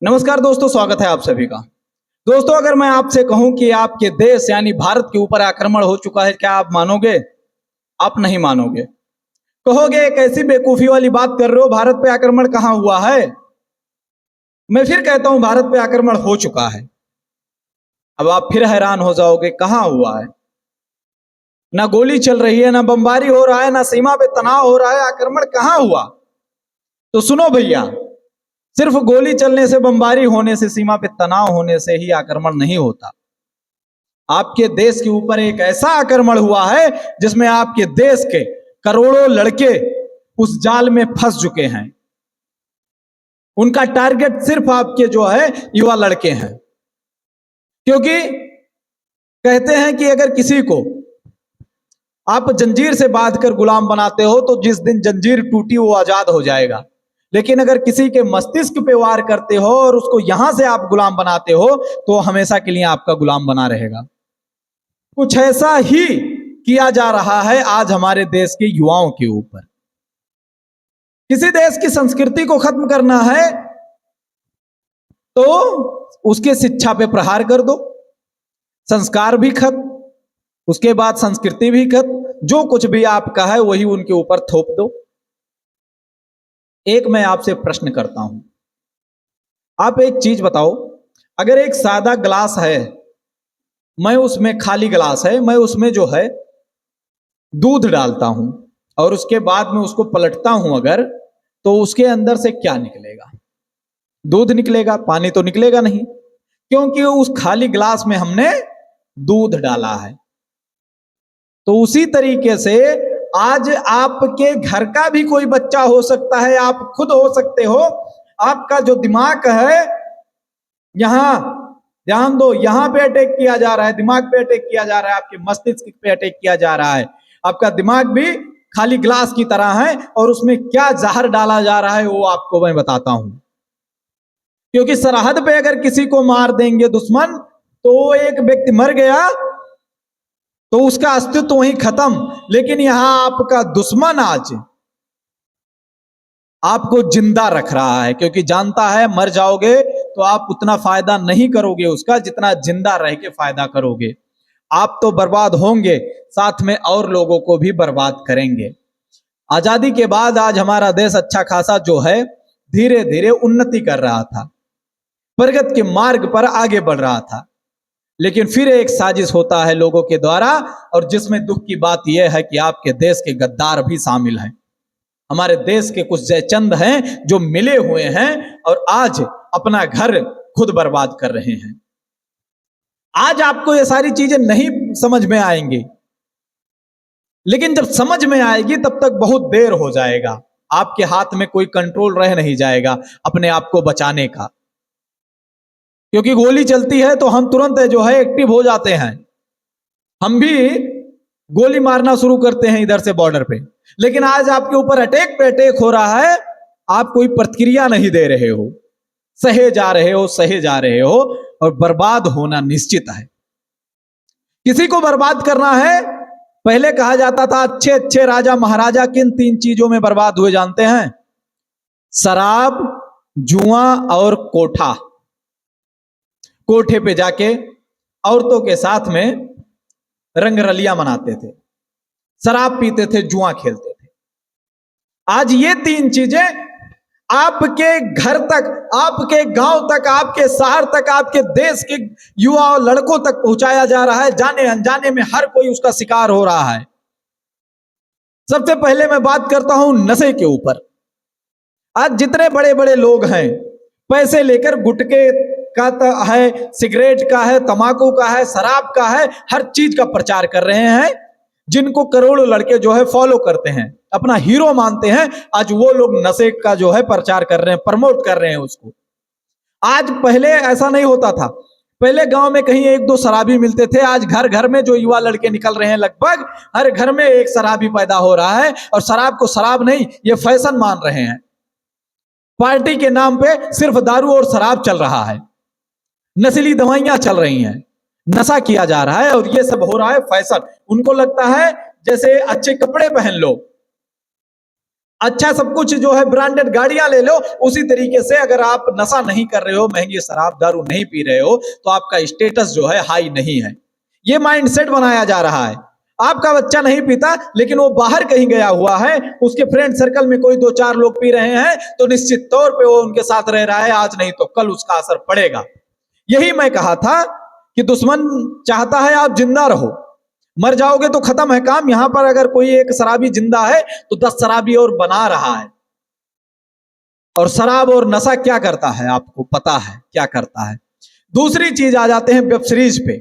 नमस्कार दोस्तों, स्वागत है आप सभी का। दोस्तों, अगर मैं आपसे कहूं कि आपके देश यानी भारत के ऊपर आक्रमण हो चुका है, क्या आप मानोगे? आप नहीं मानोगे। कहोगे एक ऐसी बेवकूफी वाली बात कर रहे हो, भारत पे आक्रमण कहां हुआ है। मैं फिर कहता हूं भारत पे आक्रमण हो चुका है। अब आप फिर हैरान हो जाओगे, कहां हुआ है। ना गोली चल रही है, ना बमबारी हो रहा है, ना सीमा पे तनाव हो रहा है, आक्रमण कहां हुआ। तो सुनो भैया, सिर्फ गोली चलने से, बमबारी होने से, सीमा पे तनाव होने से ही आक्रमण नहीं होता। आपके देश के ऊपर एक ऐसा आक्रमण हुआ है जिसमें आपके देश के करोड़ों लड़के उस जाल में फंस चुके हैं। उनका टारगेट सिर्फ आपके जो है युवा लड़के हैं। क्योंकि कहते हैं कि अगर किसी को आप जंजीर से बांधकर गुलाम बनाते हो तो जिस दिन जंजीर टूटी वो आजाद हो जाएगा। लेकिन अगर किसी के मस्तिष्क पे वार करते हो और उसको यहां से आप गुलाम बनाते हो तो हमेशा के लिए आपका गुलाम बना रहेगा। कुछ ऐसा ही किया जा रहा है आज हमारे देश के युवाओं के ऊपर। किसी देश की संस्कृति को खत्म करना है तो उसके शिक्षा पे प्रहार कर दो, संस्कार भी खत्म, उसके बाद संस्कृति भी खत्म, जो कुछ भी आपका है वही उनके ऊपर थोप दो। एक मैं आपसे प्रश्न करता हूं, आप एक चीज बताओ, अगर एक सादा गिलास है, मैं उसमें खाली गिलास है, मैं उसमें जो है दूध डालता हूं और उसके बाद में उसको पलटता हूं अगर, तो उसके अंदर से क्या निकलेगा? दूध निकलेगा, पानी तो निकलेगा नहीं, क्योंकि उस खाली गिलास में हमने दूध डाला है। तो उसी तरीके से आज आपके घर का भी कोई बच्चा हो सकता है, आप खुद हो सकते हो। आपका जो दिमाग है, यहां ध्यान दो, यहां पे अटैक किया जा रहा है, दिमाग पे अटैक किया जा रहा है, आपके मस्तिष्क पे अटैक किया जा रहा है। आपका दिमाग भी खाली ग्लास की तरह है और उसमें क्या जहर डाला जा रहा है वो आपको मैं बताता हूं। क्योंकि सरहद पे अगर किसी को मार देंगे दुश्मन, तो वो एक व्यक्ति मर गया तो उसका अस्तित्व वहीं खत्म। लेकिन यहां आपका दुश्मन आज आपको जिंदा रख रहा है, क्योंकि जानता है मर जाओगे तो आप उतना फायदा नहीं करोगे उसका जितना जिंदा रह के फायदा करोगे। आप तो बर्बाद होंगे, साथ में और लोगों को भी बर्बाद करेंगे। आजादी के बाद आज हमारा देश अच्छा खासा जो है धीरे धीरे उन्नति कर रहा था, प्रगति के मार्ग पर आगे बढ़ रहा था। लेकिन फिर एक साजिश होता है लोगों के द्वारा, और जिसमें दुख की बात यह है कि आपके देश के गद्दार भी शामिल हैं। हमारे देश के कुछ जयचंद हैं जो मिले हुए हैं और आज अपना घर खुद बर्बाद कर रहे हैं। आज आपको ये सारी चीजें नहीं समझ में आएंगी, लेकिन जब समझ में आएगी तब तक बहुत देर हो जाएगा। आपके हाथ में कोई कंट्रोल रह नहीं जाएगा अपने आप को बचाने का। क्योंकि गोली चलती है तो हम तुरंत जो है एक्टिव हो जाते हैं, हम भी गोली मारना शुरू करते हैं इधर से बॉर्डर पे। लेकिन आज आपके ऊपर अटैक पे अटैक हो रहा है, आप कोई प्रतिक्रिया नहीं दे रहे हो, सहे जा रहे हो, सहे जा रहे हो, और बर्बाद होना निश्चित है। किसी को बर्बाद करना है, पहले कहा जाता था अच्छे अच्छे राजा महाराजा किन तीन चीजों में बर्बाद हुए जानते हैं? शराब, जुआ और कोठा। कोठे पे जाके औरतों के साथ में रंगरलिया मनाते थे, शराब पीते थे, जुआ खेलते थे। आज ये तीन चीजें आपके घर तक, आपके गांव तक, आपके शहर तक, आपके देश के युवा और लड़कों तक पहुंचाया जा रहा है। जाने अनजाने में हर कोई उसका शिकार हो रहा है। सबसे पहले मैं बात करता हूं नशे के ऊपर। आज जितने बड़े बड़े लोग हैं, पैसे लेकर गुटके का है, सिगरेट का है, तंबाकू का है, शराब का है, हर चीज का प्रचार कर रहे हैं, जिनको करोड़ों लड़के जो है फॉलो करते हैं, अपना हीरो मानते हैं। आज वो लोग नशे का जो है प्रचार कर रहे हैं, प्रमोट कर रहे हैं उसको। आज पहले ऐसा नहीं होता था, पहले गांव में कहीं एक दो शराबी मिलते थे। आज घर घर में जो युवा लड़के निकल रहे हैं, लगभग हर घर में एक शराबी पैदा हो रहा है, और शराब को शराब नहीं, ये फैशन मान रहे हैं। पार्टी के नाम पे सिर्फ दारू और शराब चल रहा है, नशीली दवाइयां चल रही हैं, नशा किया जा रहा है, और ये सब हो रहा है फैशन। उनको लगता है जैसे अच्छे कपड़े पहन लो, अच्छा सब कुछ जो है ब्रांडेड गाड़ियां ले लो, उसी तरीके से अगर आप नशा नहीं कर रहे हो, महंगी शराब दारू नहीं पी रहे हो, तो आपका स्टेटस जो है हाई नहीं है। ये माइंडसेट बनाया जा रहा है। आपका बच्चा नहीं पीता, लेकिन वो बाहर कहीं गया हुआ है, उसके फ्रेंड सर्कल में कोई दो चार लोग पी रहे हैं, तो निश्चित तौर पे वो उनके साथ रह रहा है, आज नहीं तो कल उसका असर पड़ेगा। यही मैं कहा था कि दुश्मन चाहता है आप जिंदा रहो, मर जाओगे तो खत्म है काम। यहां पर अगर कोई एक शराबी जिंदा है, तो 10 शराबी और बना रहा है। और शराब और नशा क्या करता है आपको पता है क्या करता है। दूसरी चीज आ जाते हैं वेब सीरीज पे।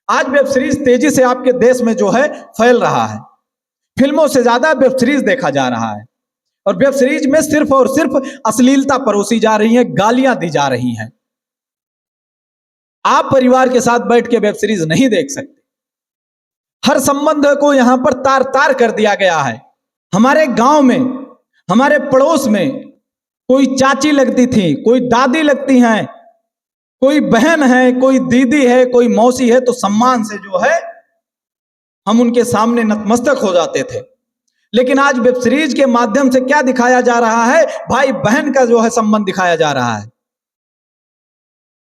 आज वेब सीरीज तेजी से आपके देश में जो है फैल रहा है। फिल्मों से ज्यादा वेब सीरीज देखा जा रहा है, और वेब सीरीज में सिर्फ और सिर्फ अश्लीलता परोसी जा रही है, गालियां दी जा रही हैं। आप परिवार के साथ बैठ के वेब सीरीज नहीं देख सकते। हर संबंध को यहां पर तार तार कर दिया गया है। हमारे गांव में, हमारे पड़ोस में कोई चाची लगती थी, कोई दादी लगती हैं, कोई बहन है, कोई दीदी है, कोई मौसी है, तो सम्मान से जो है हम उनके सामने नतमस्तक हो जाते थे। लेकिन आज वेब सीरीज के माध्यम से क्या दिखाया जा रहा है, भाई बहन का जो है संबंध दिखाया जा रहा है,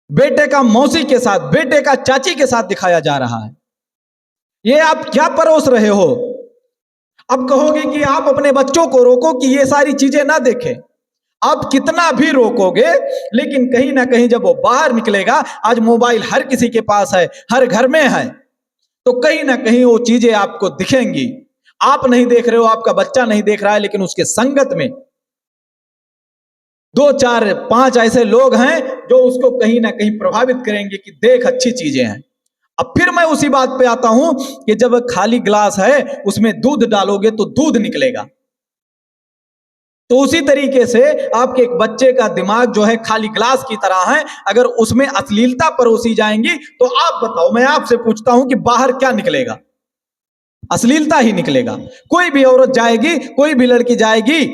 बेटे का मौसी के साथ, बेटे का चाची के साथ दिखाया जा रहा है। ये आप क्या परोस रहे हो। अब कहोगे कि आप अपने बच्चों को रोको कि ये सारी चीजें ना देखें। आप कितना भी रोकोगे, लेकिन कहीं ना कहीं जब वो बाहर निकलेगा, आज मोबाइल हर किसी के पास है, हर घर में है, तो कहीं ना कहीं वो चीजें आपको दिखेंगी। आप नहीं देख रहे हो, आपका बच्चा नहीं देख रहा है, लेकिन उसके संगत में 2 4 5 ऐसे लोग हैं जो उसको कहीं ना कहीं प्रभावित करेंगे कि देख अच्छी चीजें हैं। अब फिर मैं उसी बात पे आता हूं कि जब खाली गिलास है उसमें दूध डालोगे तो दूध निकलेगा। तो उसी तरीके से आपके एक बच्चे का दिमाग जो है खाली ग्लास की तरह है, अगर उसमें अश्लीलता परोसी जाएंगी, तो आप बताओ, मैं आपसे पूछता हूं कि बाहर क्या निकलेगा। अश्लीलता ही निकलेगा। कोई भी औरत जाएगी, कोई भी लड़की जाएगी,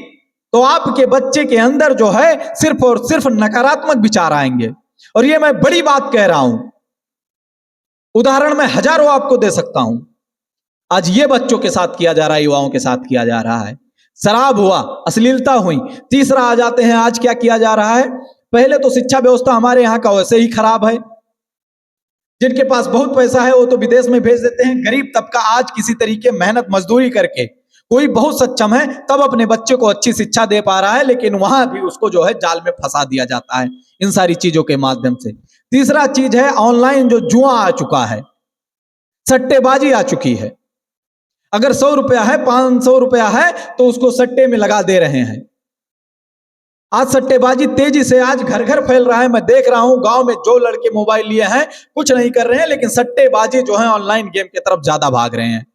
तो आपके बच्चे के अंदर जो है सिर्फ और सिर्फ नकारात्मक विचार आएंगे। और ये मैं बड़ी बात कह रहा हूं, उदाहरण मैं हजारों आपको दे सकता हूं। आज ये बच्चों के साथ किया जा रहा है, युवाओं के साथ किया जा रहा है। शराब हुआ, अश्लीलता हुई। तीसरा आ जाते हैं, आज क्या किया जा रहा है। पहले तो शिक्षा व्यवस्था हमारे यहाँ का वैसे ही खराब है। जिनके पास बहुत पैसा है वो तो विदेश में भेज देते हैं। गरीब तबका आज किसी तरीके मेहनत मजदूरी करके, कोई बहुत सक्षम है तब अपने बच्चे को अच्छी शिक्षा दे पा रहा है, लेकिन वहां भी उसको जो है जाल में फंसा दिया जाता है इन सारी चीजों के माध्यम से। तीसरा चीज है ऑनलाइन जो जुआ आ चुका है, सट्टेबाजी आ चुकी है। अगर 100 रुपया है, 500 रुपया है, तो उसको सट्टे में लगा दे रहे हैं। आज सट्टेबाजी तेजी से आज घर घर फैल रहा है। मैं देख रहा हूं गांव में जो लड़के मोबाइल लिए हैं कुछ नहीं कर रहे हैं, लेकिन सट्टेबाजी जो है ऑनलाइन गेम की तरफ ज्यादा भाग रहे हैं।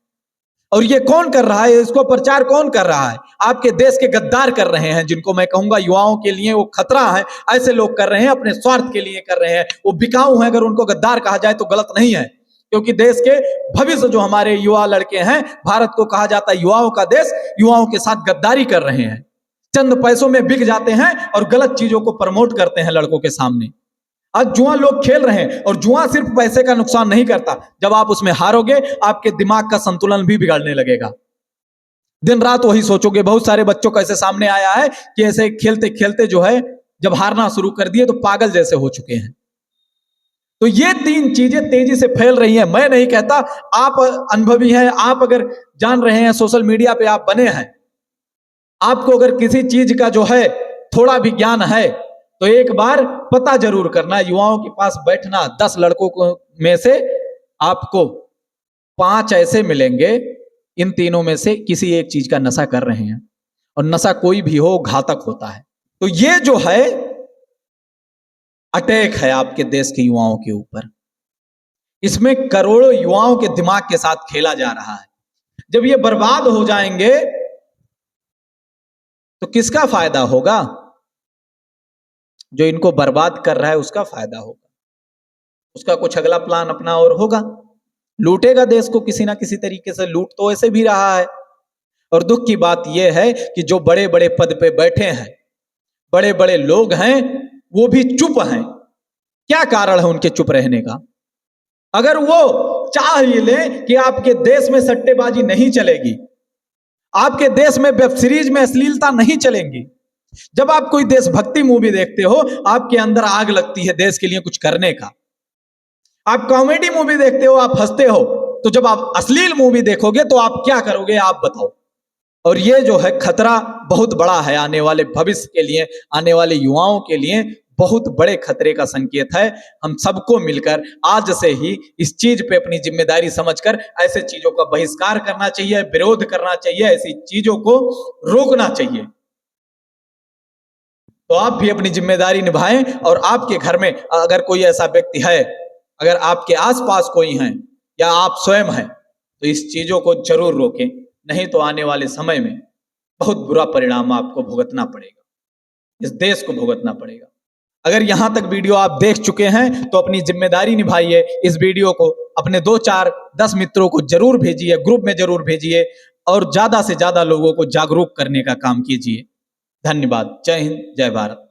और ये कौन कर रहा है, इसको प्रचार कौन कर रहा है। आपके देश के गद्दार कर रहे हैं, जिनको मैं कहूंगा युवाओं के लिए वो खतरा है। ऐसे लोग कर रहे हैं, अपने स्वार्थ के लिए कर रहे हैं। वो बिकाऊ है, अगर उनको गद्दार कहा जाए तो गलत नहीं है, क्योंकि देश के भविष्य जो हमारे युवा लड़के हैं, भारत को कहा जाता है युवाओं का देश, युवाओं के साथ गद्दारी कर रहे हैं। चंद पैसों में बिक जाते हैं और गलत चीजों को प्रमोट करते हैं लड़कों के सामने। आज जुआ लोग खेल रहे हैं, और जुआ सिर्फ पैसे का नुकसान नहीं करता। जब आप उसमें हारोगे, आपके दिमाग का संतुलन भी बिगड़ने लगेगा। दिन रात वही सोचोगे। बहुत सारे बच्चों का ऐसे सामने आया है कि ऐसे खेलते खेलते जो है जब हारना शुरू कर दिए तो पागल जैसे हो चुके हैं। तो ये 3 चीजें तेजी से फैल रही हैं। मैं नहीं कहता, आप अनुभवी हैं, आप अगर जान रहे हैं, सोशल मीडिया पे आप बने हैं, आपको अगर किसी चीज का जो है थोड़ा भी ज्ञान है, तो एक बार पता जरूर करना। युवाओं के पास बैठना, 10 लड़कों को में से आपको 5 ऐसे मिलेंगे, इन तीनों में से किसी एक चीज का नशा कर रहे हैं, और नशा कोई भी हो घातक होता है। तो ये जो है अटैक है आपके देश के युवाओं के ऊपर। इसमें करोड़ों युवाओं के दिमाग के साथ खेला जा रहा है। जब ये बर्बाद हो जाएंगे तो किसका फायदा होगा। जो इनको बर्बाद कर रहा है उसका फायदा होगा। उसका कुछ अगला प्लान अपना और होगा, लूटेगा देश को किसी ना किसी तरीके से। लूट तो ऐसे भी रहा है। और दुख की बात यह है कि जो बड़े बड़े पद पे बैठे हैं, बड़े बड़े लोग हैं, वो भी चुप हैं। क्या कारण है उनके चुप रहने का। अगर वो चाह ही ले कि आपके देश में सट्टेबाजी नहीं चलेगी, आपके देश में वेब सीरीज में अश्लीलता नहीं चलेंगी। जब आप कोई देशभक्ति मूवी देखते हो, आपके अंदर आग लगती है देश के लिए कुछ करने का। आप कॉमेडी मूवी देखते हो, आप हंसते हो, तो जब आप अश्लील मूवी देखोगे तो आप क्या करोगे, आप बताओ। और ये जो है खतरा बहुत बड़ा है, आने वाले भविष्य के लिए, आने वाले युवाओं के लिए बहुत बड़े खतरे का संकेत है। हम सबको मिलकर आज से ही इस चीज पे अपनी जिम्मेदारी समझकर ऐसे चीजों का बहिष्कार करना चाहिए, विरोध करना चाहिए, ऐसी चीजों को रोकना चाहिए। तो आप भी अपनी जिम्मेदारी निभाएं, और आपके घर में अगर कोई ऐसा व्यक्ति है, अगर आपके आसपास कोई है या आप स्वयं हैं, तो इस चीजों को जरूर रोकें, नहीं तो आने वाले समय में बहुत बुरा परिणाम आपको भुगतना पड़ेगा, इस देश को भुगतना पड़ेगा। अगर यहां तक वीडियो आप देख चुके हैं तो अपनी जिम्मेदारी निभाइए, इस वीडियो को अपने 2, 4, 10 मित्रों को जरूर भेजिए, ग्रुप में जरूर भेजिए, और ज्यादा से ज्यादा लोगों को जागरूक करने का काम कीजिए। धन्यवाद। जय हिंद, जय भारत।